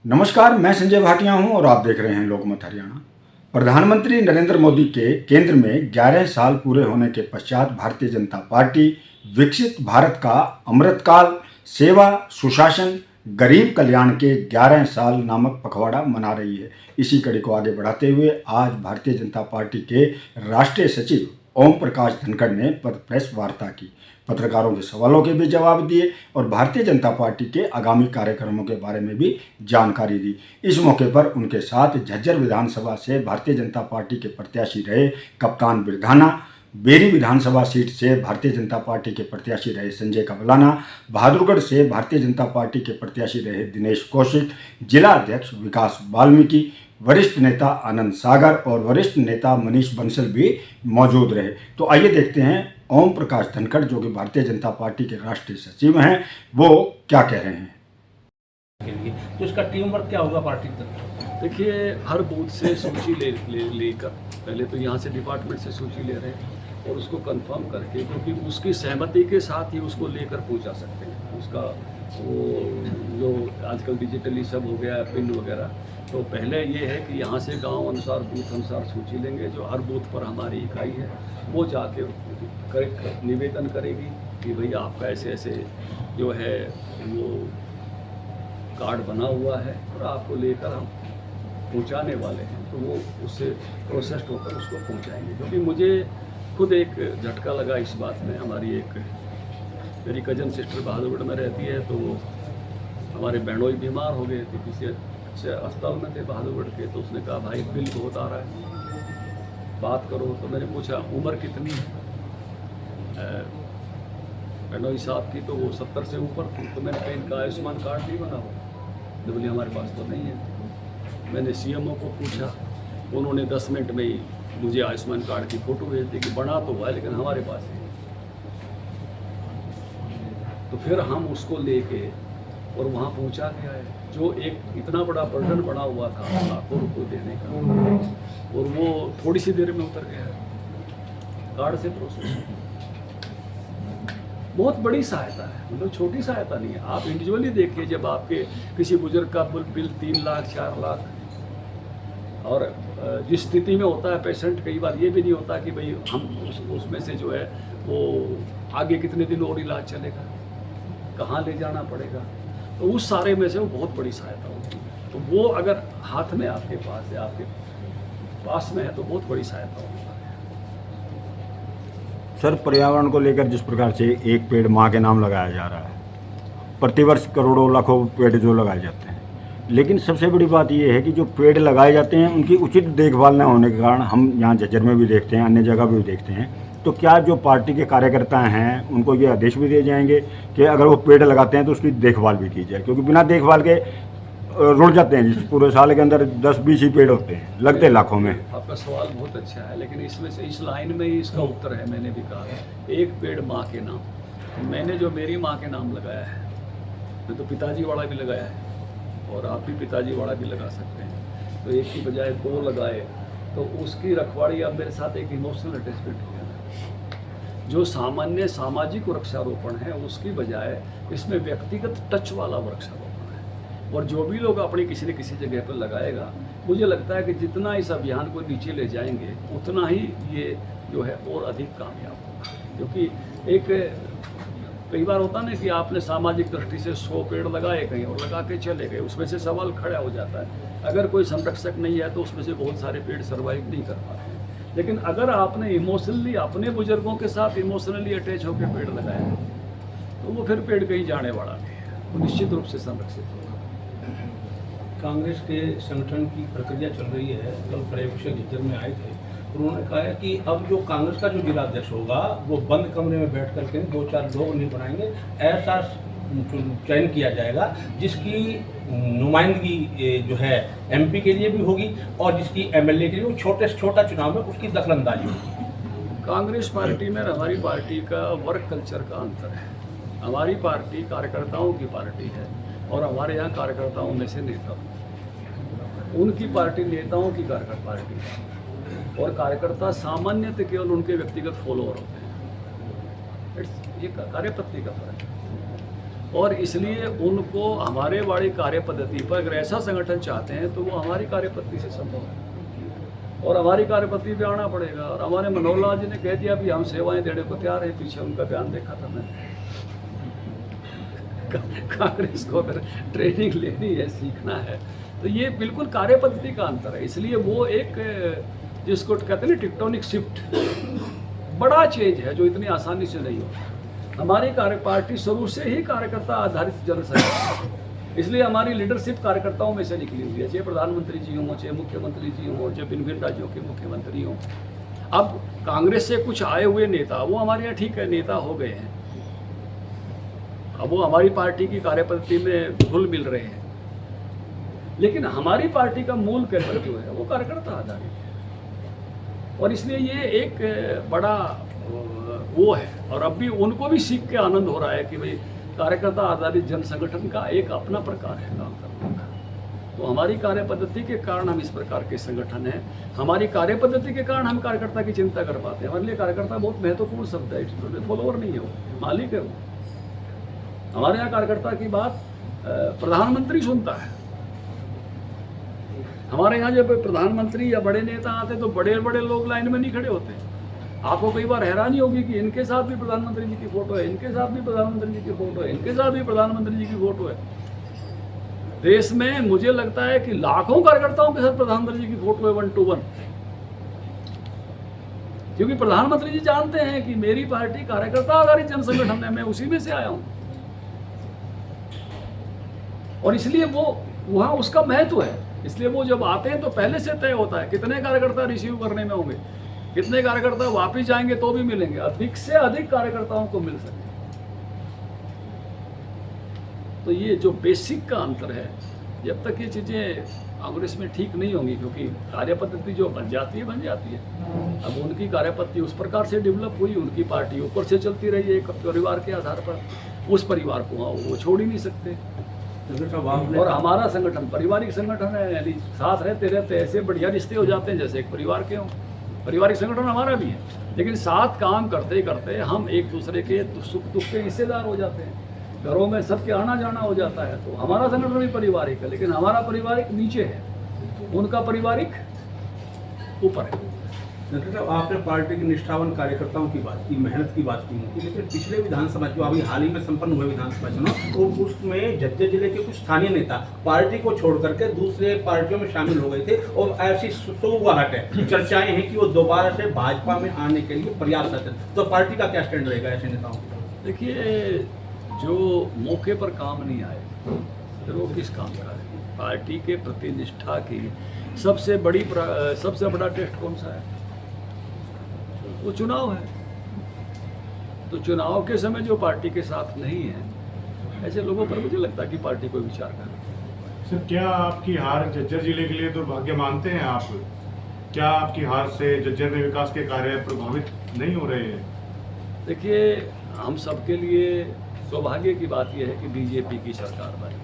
नमस्कार, मैं संजय भाटिया हूं और आप देख रहे हैं लोकमत हरियाणा। प्रधानमंत्री नरेंद्र मोदी के केंद्र में 11 साल पूरे होने के पश्चात भारतीय जनता पार्टी विकसित भारत का अमृतकाल, सेवा, सुशासन, गरीब कल्याण के 11 साल नामक पखवाड़ा मना रही है। इसी कड़ी को आगे बढ़ाते हुए आज भारतीय जनता पार्टी के राष्ट्रीय सचिव ओम प्रकाश धनखड़ ने प्रेस वार्ता की, पत्रकारों के सवालों के भी जवाब दिए और भारतीय जनता पार्टी के आगामी कार्यक्रमों के बारे में भी जानकारी दी। इस मौके पर उनके साथ झज्जर विधानसभा से भारतीय जनता पार्टी के प्रत्याशी रहे कप्तान बिरधाना, बेरी विधानसभा सीट से भारतीय जनता पार्टी के प्रत्याशी रहे संजय कबलाना, बहादुरगढ़ से भारतीय जनता पार्टी के प्रत्याशी रहे दिनेश कौशिक, जिला अध्यक्ष विकास वाल्मीकि, वरिष्ठ नेता आनंद सागर और वरिष्ठ नेता मनीष बंसल भी मौजूद रहे। तो आइए देखते हैं ओम प्रकाश धनखड़, जो कि भारतीय जनता पार्टी के राष्ट्रीय सचिव हैं, वो क्या कह रहे हैं। तो इसका टीम वर्क क्या होगा पार्टी तक? देखिए, हर बूथ से सूची लेकर पहले तो यहाँ से डिपार्टमेंट से सूची ले रहे हैं और उसको कंफर्म करके, क्योंकि उसकी सहमति के साथ ही उसको लेकर पहुँचा सकते हैं। उसका वो जो आजकल डिजिटली सब हो गया है, पिन वगैरह, तो पहले ये है कि यहाँ से गांव अनुसार, बूथ अनुसार सूची लेंगे। जो हर बूथ पर हमारी इकाई है वो जाके निवेदन करेगी कि भैया आपका ऐसे ऐसे जो है वो कार्ड बना हुआ है और आपको लेकर हम पहुंचाने वाले हैं। तो वो उससे प्रोसेस्ड होकर उसको पहुंचाएंगे। क्योंकि मुझे खुद एक झटका लगा इस बात में। हमारी एक मेरी कजन सिस्टर बहादुरगढ़ में रहती है, तो वो हमारे बहनोई बीमार हो गए थे, किसी अच्छे अस्पताल में थे बहादुरगढ़ के। तो उसने कहा भाई बिल बहुत आ रहा है, बात करो। तो मैंने पूछा उम्र कितनी है बहनोई साहब की, तो वो 70 से ऊपर थी। तो मैंने कहा इनका आयुष्मान कार्ड नहीं बना हुआ। तो बोले हमारे पास तो नहीं है। मैंने सीएमओ को पूछा, उन्होंने 10 मिनट में ही मुझे आयुष्मान कार्ड की फ़ोटो भेज दी कि बना तो हुआ है लेकिन हमारे पास है। तो फिर हम उसको लेके और वहाँ पहुँचा के आए। जो एक इतना बड़ा बर्डन बना हुआ था लाखों रुपये देने का, और वो थोड़ी सी देर में उतर गया कार्ड से प्रोसेस। बहुत बड़ी सहायता है, मतलब छोटी सहायता नहीं है। आप इंडिविजुअली देखिए, जब आपके किसी बुजुर्ग का बिल 3 लाख 4 लाख, और जिस स्थिति में होता है पेशेंट, कई बार ये भी नहीं होता कि भाई हम उसमें से जो है वो आगे कितने दिन और इलाज चलेगा, कहाँ ले जाना पड़ेगा। तो उस सारे में से वो बहुत बड़ी सहायता होती है। तो वो अगर हाथ में आपके पास है, आपके पास में है, तो बहुत बड़ी सहायता होती है। सर, पर्यावरण को लेकर जिस प्रकार से एक पेड़ माँ के नाम लगाया जा रहा है, प्रतिवर्ष करोड़ों लाखों पेड़ जो लगाए जाते हैं, लेकिन सबसे बड़ी बात यह है कि जो पेड़ लगाए जाते हैं उनकी उचित देखभाल न होने के कारण हम यहाँ झज्जर में भी देखते हैं, अन्य जगह भी देखते हैं। तो क्या जो पार्टी के कार्यकर्ता हैं उनको ये आदेश भी दिए जाएंगे कि अगर वो पेड़ लगाते हैं तो उसकी देखभाल भी की जाए, क्योंकि बिना देखभाल के रुड़ जाते हैं। जिस पूरे साल के अंदर 10-20 ही पेड़ होते हैं, लगते लाखों में। आपका सवाल बहुत अच्छा है, लेकिन इसमें से इस लाइन में ही इसका उत्तर है। मैंने भी कहा एक पेड़ माँ के नाम। मैंने जो मेरी माँ के नाम लगाया है, मैं तो पिताजी वाला भी लगाया है और आप भी पिताजी वाला भी लगा सकते हैं। तो एक की बजाय 2 लगाए, तो उसकी रखवाड़ी अब मेरे साथ एक इमोशनल अटैचमेंट हो गया। जो सामान्य सामाजिक वृक्षारोपण है उसकी बजाय इसमें व्यक्तिगत टच वाला वृक्षारोपण है। और जो भी लोग अपनी किसी न किसी जगह पर लगाएगा, मुझे लगता है कि जितना इस अभियान को नीचे ले जाएंगे उतना ही ये जो है और अधिक कामयाब होगा। क्योंकि एक कई बार होता ना कि आपने सामाजिक दृष्टि से 100 पेड़ लगाए कहीं और लगा के चले गए, उसमें से सवाल खड़ा हो जाता है। अगर कोई संरक्षक नहीं है तो उसमें से बहुत सारे पेड़ सर्वाइव नहीं कर पाते। लेकिन अगर आपने इमोशनली अपने बुजुर्गों के साथ इमोशनली अटैच होकर पेड़ लगाया है, तो वो फिर पेड़ कहीं जाने वाला नहीं है, वो निश्चित रूप से संरक्षित होगा। कांग्रेस के संगठन की प्रक्रिया चल रही है। कल पर्यवेक्षक झज्जर में आए थे, उन्होंने कहा है कि अब जो कांग्रेस का जो जिला अध्यक्ष होगा वो बंद कमरे में बैठ करके 2-4 लोग नहीं बनाएंगे, ऐसा चयन किया जाएगा जिसकी नुमाइंदगी जो है एमपी के लिए भी होगी और जिसकी एमएलए के लिए वो छोटे से छोटा चुनाव में उसकी दखलंदाजी होगी। कांग्रेस पार्टी में हमारी पार्टी का वर्क कल्चर का अंतर है। हमारी पार्टी कार्यकर्ताओं की पार्टी है और हमारे यहाँ कार्यकर्ताओं में से नेता, उनकी पार्टी नेताओं की पार्टी है और कार्यकर्ता सामान्यतः केवल उनके व्यक्तिगत फॉलोअर होते हैं। ये कार्यपद्धति का फर्क है। और इसलिए उनको हमारे वाली कार्य पद्धति पर अगर ऐसा संगठन चाहते हैं तो वो हमारी कार्य पद्धति से संभव है और हमारी कार्य पद्धति पे आना पड़ेगा। और हमारे मनोहर लाल जी ने कह दिया भी हम सेवाएं देने को तैयार हैं, पीछे उनका बयान देखा था मैंने। कांग्रेस को अगर ट्रेनिंग लेनी है, सीखना है, तो ये बिल्कुल कार्य पद्धति का अंतर है। इसलिए वो एक जिसको कहते हैं टेक्टोनिक शिफ्ट, बड़ा चेंज है जो इतनी आसानी से नहीं होता। हमारी कार्य पार्टी शुरू से ही कार्यकर्ता आधारित जनसंघ, इसलिए हमारी लीडरशिप कार्यकर्ताओं में से निकली हुई है, चाहे प्रधानमंत्री जी हों, चाहे मुख्यमंत्री जी हों, चाहे भिन्न भिन्न राज्यों के मुख्यमंत्री हों। अब कांग्रेस से कुछ आए हुए नेता, वो हमारे यहाँ ठीक है नेता हो गए हैं, अब वो हमारी पार्टी की कार्यपद्धति में घुल मिल रहे हैं, लेकिन हमारी पार्टी का मूल केंद्र जो है वो कार्यकर्ता आधारित है। और इसलिए ये एक बड़ा वो है। और अब भी उनको भी सीख के आनंद हो रहा है कि भाई कार्यकर्ता आधारित जन संगठन का एक अपना प्रकार है काम करने का। तो हमारी कार्य पद्धति के कारण हम इस प्रकार के संगठन हैं, हमारी कार्य पद्धति के कारण हम कार्यकर्ता की चिंता कर पाते हैं। हमारे लिए कार्यकर्ता बहुत महत्वपूर्ण शब्द है, फॉलोअर नहीं है, वो मालिक है। वो हमारे यहाँ कार्यकर्ता की बात प्रधानमंत्री सुनता है। हमारे यहाँ जब प्रधानमंत्री या बड़े नेता आते तो बड़े बड़े लोग लाइन में नहीं खड़े होते। आपको कई बार हैरानी होगी कि इनके साथ भी प्रधानमंत्री जी की फोटो है, इनके साथ भी प्रधानमंत्री जी की फोटो है, इनके साथ भी प्रधानमंत्री जी की फोटो है। देश में मुझे लगता है कि लाखों कार्यकर्ताओं के साथ प्रधानमंत्री जी की फोटो है 1 to 1, क्योंकि प्रधानमंत्री जी जानते हैं कि मेरी पार्टी कार्यकर्ता आधारित जन संगठन है, मैं उसी में से आया हूं। और इसलिए वो वहाँ उसका महत्व है। इसलिए वो जब आते हैं तो पहले से तय होता है कितने कार्यकर्ता रिसीव करने में होंगे, कितने कार्यकर्ता वापस जाएंगे तो भी मिलेंगे, अधिक से अधिक कार्यकर्ताओं को मिल सके। तो ये जो बेसिक का अंतर है, जब तक ये चीज़ें कांग्रेस में ठीक नहीं होंगी, क्योंकि कार्य पद्धति जो बन जाती है। अब उनकी कार्य पद्धति उस प्रकार से डेवलप हुई, उनकी पार्टी ऊपर से चलती रही है एक परिवार के आधार पर, उस परिवार को वो छोड़ ही नहीं सकते। और हमारा संगठन पारिवारिक संगठन है, यानी साथ रहते रहते ऐसे बढ़िया रिश्ते हो जाते हैं जैसे एक परिवार के हों। पारिवारिक संगठन हमारा भी है, लेकिन साथ काम करते करते हम एक दूसरे के सुख दुख के हिस्सेदार हो जाते हैं, घरों में सबके आना जाना हो जाता है। तो हमारा संगठन भी पारिवारिक है, लेकिन हमारा पारिवारिक नीचे है, उनका पारिवारिक ऊपर है। साहब, आपने पार्टी के निष्ठावान कार्यकर्ताओं की बात की, मेहनत की बात की, लेकिन पिछले विधानसभा जो अभी हाल ही में संपन्न हुए विधानसभा चुनाव, तो उसमें झज्जर जिले के कुछ स्थानीय नेता पार्टी को छोड़ करके दूसरे पार्टियों में शामिल हो गए थे और ऐसी सुगबुगाहट है, चर्चाएं हैं कि वो दोबारा से भाजपा में आने के लिए प्रयास करते हैं। तो पार्टी का क्या स्टैंड रहेगा ऐसे नेताओं का? देखिए, जो मौके पर काम नहीं आए फिर वो किस काम का है? पार्टी के प्रति निष्ठा की सबसे बड़ा टेस्ट कौन सा है? वो चुनाव है। तो चुनाव के समय जो पार्टी के साथ नहीं है, ऐसे लोगों पर मुझे लगता है कि पार्टी को विचार करे। सर, क्या आपकी हार झज्जर जिले के लिए दुर्भाग्य मानते हैं आप? क्या आपकी हार से झज्जर में विकास के कार्य प्रभावित नहीं हो रहे हैं? देखिए, हम सबके लिए सौभाग्य की बात यह है कि बीजेपी की सरकार बनी,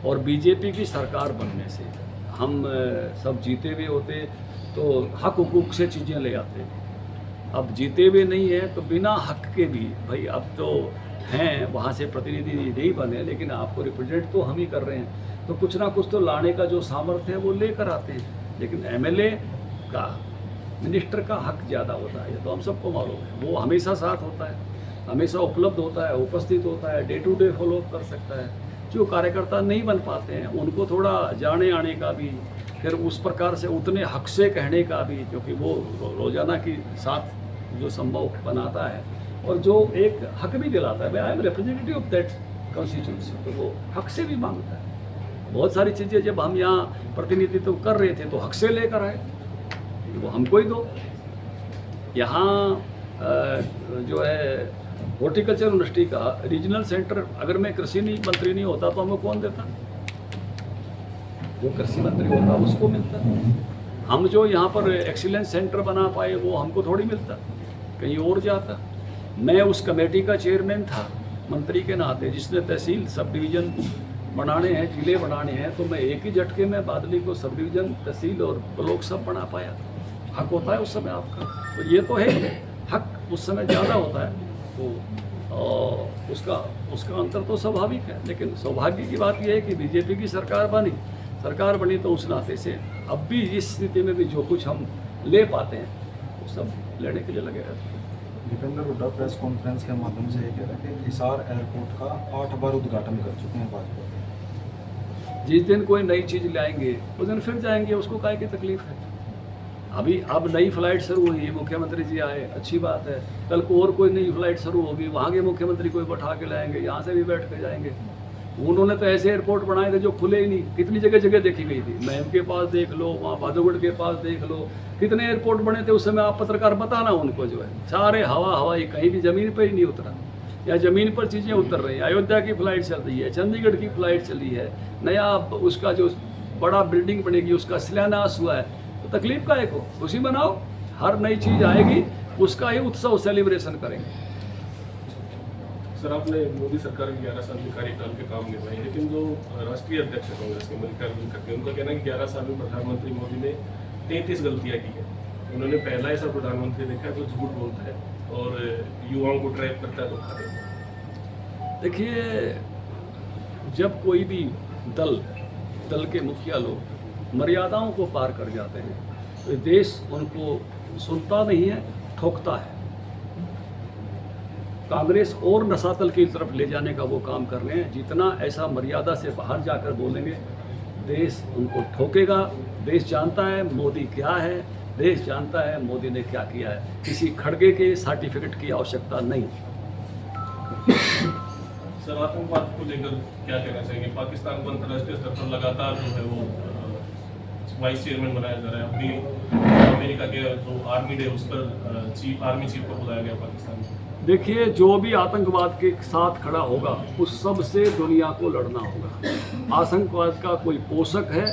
और बीजेपी की सरकार बनने से हम सब जीते हुए होते तो हक हुकूक से चीज़ें ले आते। अब जीते हुए नहीं है तो बिना हक के भी, भाई अब तो हैं वहाँ से प्रतिनिधि नहीं बने, लेकिन आपको रिप्रेजेंट तो हम ही कर रहे हैं, तो कुछ ना कुछ तो लाने का जो सामर्थ्य है वो लेकर आते हैं। लेकिन एमएलए का, मिनिस्टर का हक ज़्यादा होता है, ये तो हम सबको मालूम है। वो हमेशा साथ होता है, हमेशा उपलब्ध होता है, उपस्थित होता है, डे टू डे फॉलो कर सकता है। जो कार्यकर्ता नहीं बन पाते हैं उनको थोड़ा जाने आने का भी, फिर उस प्रकार से उतने हक से कहने का भी, क्योंकि वो रोजाना की साथ जो संभव बनाता है और जो एक हक भी दिलाता है, I am representative of that constituency, तो वो हक से भी मांगता है। बहुत सारी चीज़ें जब हम यहाँ प्रतिनिधित्व कर रहे थे तो हक से लेकर आए, वो हमको ही दो। यहाँ जो है हॉर्टिकल्चर यूनिवर्सिटी का रीजनल सेंटर, अगर मैं कृषि मंत्री नहीं होता तो हमें कौन देता? जो कृषि मंत्री होता उसको मिलता। हम जो यहाँ पर एक्सीलेंस सेंटर बना पाए वो हमको थोड़ी मिलता, कहीं और जाता। मैं उस कमेटी का चेयरमैन था मंत्री के नाते, जिसने तहसील सब डिवीज़न बनाने हैं, जिले बनाने हैं, तो मैं एक ही झटके में बादली को सब डिवीज़न, तहसील और ब्लॉक सब बना पाया। हक होता है उस समय आपका, तो ये तो है हक उस समय ज़्यादा होता है। तो और उसका अंतर तो स्वाभाविक है। लेकिन सौभाग्य की बात यह है कि बीजेपी की सरकार बनी तो उस नाते से अब भी इस स्थिति में भी जो कुछ हम ले पाते हैं वो सब लेने के लिए लगे रहते हैं। दीपेंद्र हुड्डा प्रेस कॉन्फ्रेंस के माध्यम से ये कह रहे हैं कि हिसार एयरपोर्ट का 8 बार उद्घाटन कर चुके हैं भाजपा। जिस दिन कोई नई चीज़ लाएंगे उस दिन फिर जाएंगे, उसको काहे की तकलीफ है। अब नई फ्लाइट शुरू हुई, मुख्यमंत्री जी आए, अच्छी बात है। कल को और कोई नई फ्लाइट शुरू होगी, वहाँ के मुख्यमंत्री कोई बैठा के लाएंगे, यहाँ से भी बैठ के जाएंगे। उन्होंने तो ऐसे एयरपोर्ट बनाए थे जो खुले ही नहीं, कितनी जगह जगह देखी गई थी। मैम के पास देख लो, वहाँ भादोगढ़ के पास देख लो, कितने एयरपोर्ट बने थे उस समय। आप पत्रकार बताना उनको, जो है सारे हवाई, कहीं भी ज़मीन पर ही नहीं उतरा। या ज़मीन पर चीज़ें उतर रही हैं। अयोध्या की फ़्लाइट चल रही है, चंडीगढ़ की फ़्लाइट चली है, नया उसका जो बड़ा बिल्डिंग बनेगी उसका शिलान्यास हुआ है। तो तकलीफ का एक हो, खुशी मनाओ। हर नई चीज़ आएगी उसका ही उत्सव सेलिब्रेशन करेंगे। सर, आपने मोदी सरकार के 11 साल के कार्यकाल के काम निभाए, लेकिन जो राष्ट्रीय अध्यक्ष है कांग्रेस के मल्लिकार्जुन खड़गे, उनका कहना है कि 11 साल में प्रधानमंत्री मोदी ने 33 गलतियां की है। उन्होंने पहला ऐसा प्रधानमंत्री देखा है जो झूठ बोलता है और युवाओं को ट्रैप करता है, धोखा देता है। देखिए, जब कोई भी दल के मुखिया लोग मर्यादाओं को पार कर जाते हैं तो देश उनको सुनता नहीं है, ठोकता है। कांग्रेस और नशातल की तरफ ले जाने का वो काम कर रहे हैं। जितना ऐसा मर्यादा से बाहर जाकर बोलेंगे देश उनको ठोकेगा। देश जानता है मोदी क्या है, देश जानता है मोदी ने क्या किया है। किसी खड़गे के सर्टिफिकेट की आवश्यकता नहीं। सर, आतंकवाद को लेकर क्या कहना चाहेंगे? पाकिस्तान को अंतर्राष्ट्रीय स्तर पर लगातार जो है वो वाइस चेयरमैन बनाया जा रहा है। अपनी अमेरिका के जो आर्मी डे उस पर आर्मी चीफ को बुलाया गया पाकिस्तान में। देखिए, जो भी आतंकवाद के साथ खड़ा होगा उस सब से दुनिया को लड़ना होगा। आतंकवाद का कोई पोषक है,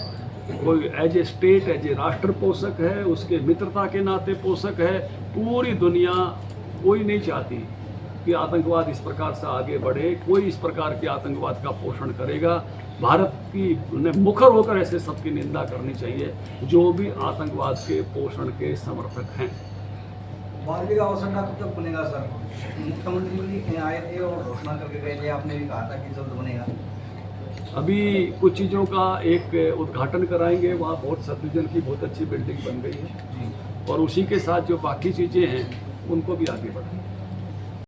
कोई as a state, as a राष्ट्र पोषक है, उसके मित्रता के नाते पोषक है। पूरी दुनिया कोई नहीं चाहती कि आतंकवाद इस प्रकार से आगे बढ़े। कोई इस प्रकार के आतंकवाद का पोषण करेगा। भारत की ने मुखर होकर ऐसे सबकी निंदा करनी चाहिए जो भी आतंकवाद के पोषण के समर्थक हैं। बारहवीं का अवसर कब तक बनेगा सर? मुख्यमंत्री भी आए थे और घोषणा करके गए थे, आपने भी कहा था कि जल्द बनेगा। अभी कुछ चीज़ों का एक उद्घाटन कराएंगे। वहाँ बहुत सतयुजन की बहुत अच्छी बिल्डिंग बन गई है और उसी के साथ जो बाकी चीज़ें हैं उनको भी आगे बढ़ाएंगे।